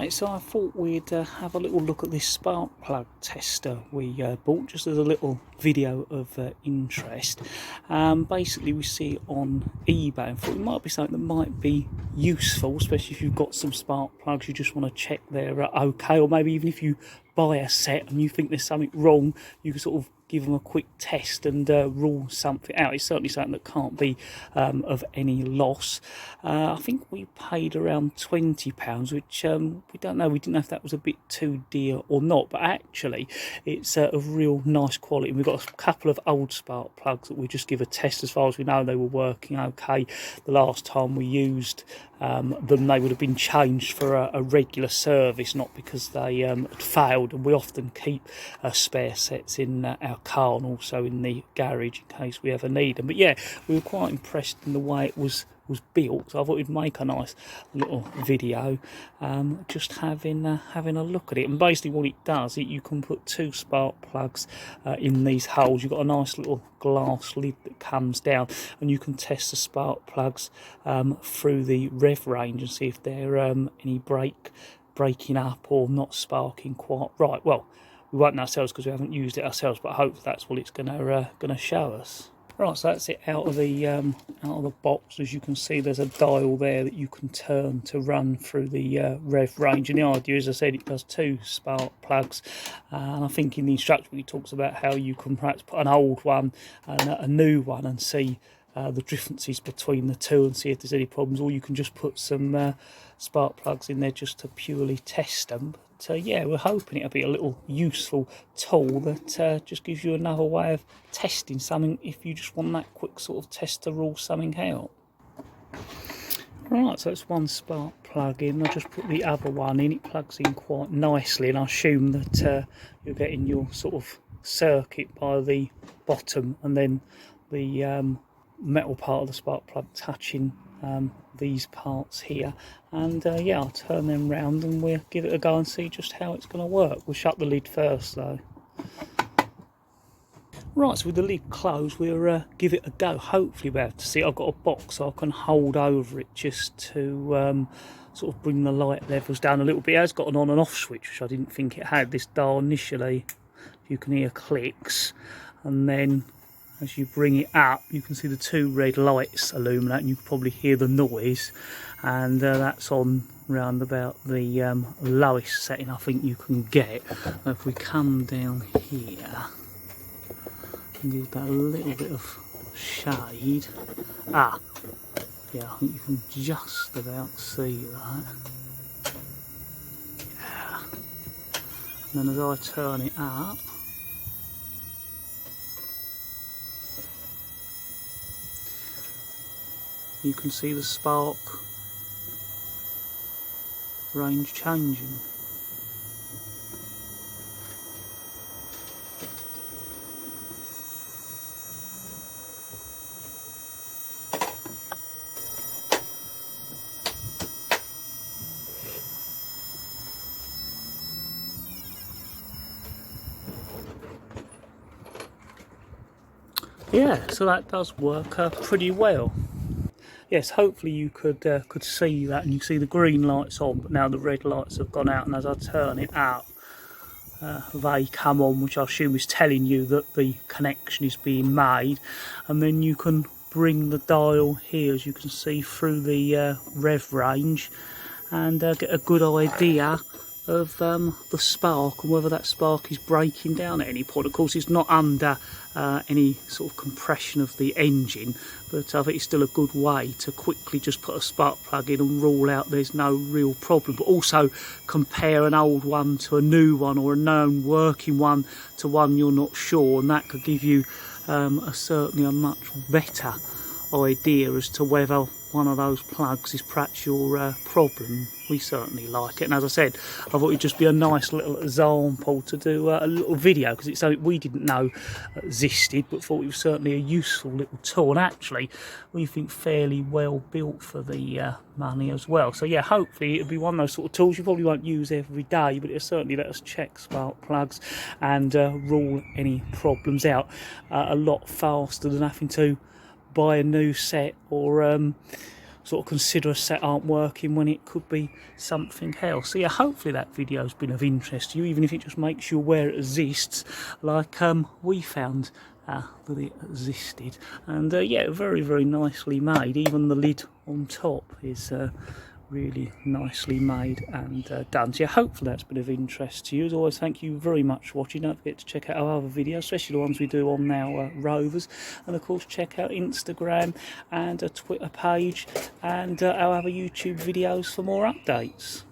Right, so I thought we'd have a little look at this spark plug tester we bought, just as a little video of interest. Basically, we see it on eBay and thought it might be something that might be useful, especially if you've got some spark plugs you just want to check they're okay, or maybe even if you buy a set and you think there's something wrong, you can sort of give them a quick test and rule something out. It's certainly something that can't be of any loss. I think we paid around £20, which we don't know. We didn't know if that was a bit too dear or not, but actually it's of real nice quality. We've got a couple of old spark plugs that we just give a test. As far as we know, they were working okay. The last time we used them, they would have been changed for a regular service, not because they had failed. And we often keep spare sets in our car and also in the garage in case we ever need them. But yeah, we were quite impressed in the way it was built, so I thought we'd make a nice little video just having a look at it. And basically what it does, you can put two spark plugs in these holes. You've got a nice little glass lid that comes down, and you can test the spark plugs through the rev range and see if they're any breaking up or not sparking quite right. Well, we won't know ourselves because we haven't used it ourselves, but I hope that's what it's gonna show us. Right, so that's it out of the box. As you can see, there's a dial there that you can turn to run through the rev range. And the idea, as I said, it does two spark plugs. And I think in the instruction it talks about how you can perhaps put an old one and a new one and see the differences between the two and see if there's any problems, or you can just put some spark plugs in there just to purely test them. But yeah, we're hoping it'll be a little useful tool that just gives you another way of testing something if you just want that quick sort of test to rule something out. Right, so it's one spark plug in. I just put the other one in. It plugs in quite nicely, and I assume that you're getting your sort of circuit by the bottom and then the metal part of the spark plug touching these parts here. And yeah, I'll turn them round and we'll give it a go and see just how it's going to work. We'll shut the lid first though. Right, so with the lid closed, we'll give it a go. Hopefully we'll be able to see. I've got a box so I can hold over it just to sort of bring the light levels down a little bit. It has got an on and off switch, which I didn't think it had. This dial initially, you can hear clicks, and then as you bring it up, you can see the two red lights illuminate, and you can probably hear the noise. And that's on round about the lowest setting I think you can get. If we come down here and give that a little bit of shade, yeah, I think you can just about see that. Yeah. And then as I turn it up, you can see the spark range changing. Yeah, so that does work pretty well. Yes, hopefully you could see that, and you see the green lights on, but now the red lights have gone out, and as I turn it up, they come on, which I assume is telling you that the connection is being made. And then you can bring the dial here, as you can see, through the rev range, and get a good idea of the spark and whether that spark is breaking down at any point. Of course, it's not under any sort of compression of the engine, but I think it's still a good way to quickly just put a spark plug in and rule out there's no real problem, but also compare an old one to a new one, or a known working one to one you're not sure, and that could give you certainly a much better idea as to whether one of those plugs is perhaps your problem. We certainly like it, and as I said, I thought it'd just be a nice little example to do a little video, because it's something we didn't know existed, but thought it was certainly a useful little tool, and actually we think fairly well built for the money as well. So yeah, hopefully it'll be one of those sort of tools you probably won't use every day, but it'll certainly let us check spark plugs and rule any problems out a lot faster than having to buy a new set, or sort of consider a set aren't working when it could be something else. So yeah, hopefully that video's been of interest to you, even if it just makes you aware it exists, like we found that it existed. And yeah, very, very nicely made. Even the lid on top is really nicely made and done. So yeah, hopefully that's been of interest to you. As always, thank you very much for watching. Don't forget to check out our other videos, especially the ones we do on our rovers, and of course check out Instagram and a Twitter page and our other YouTube videos for more updates.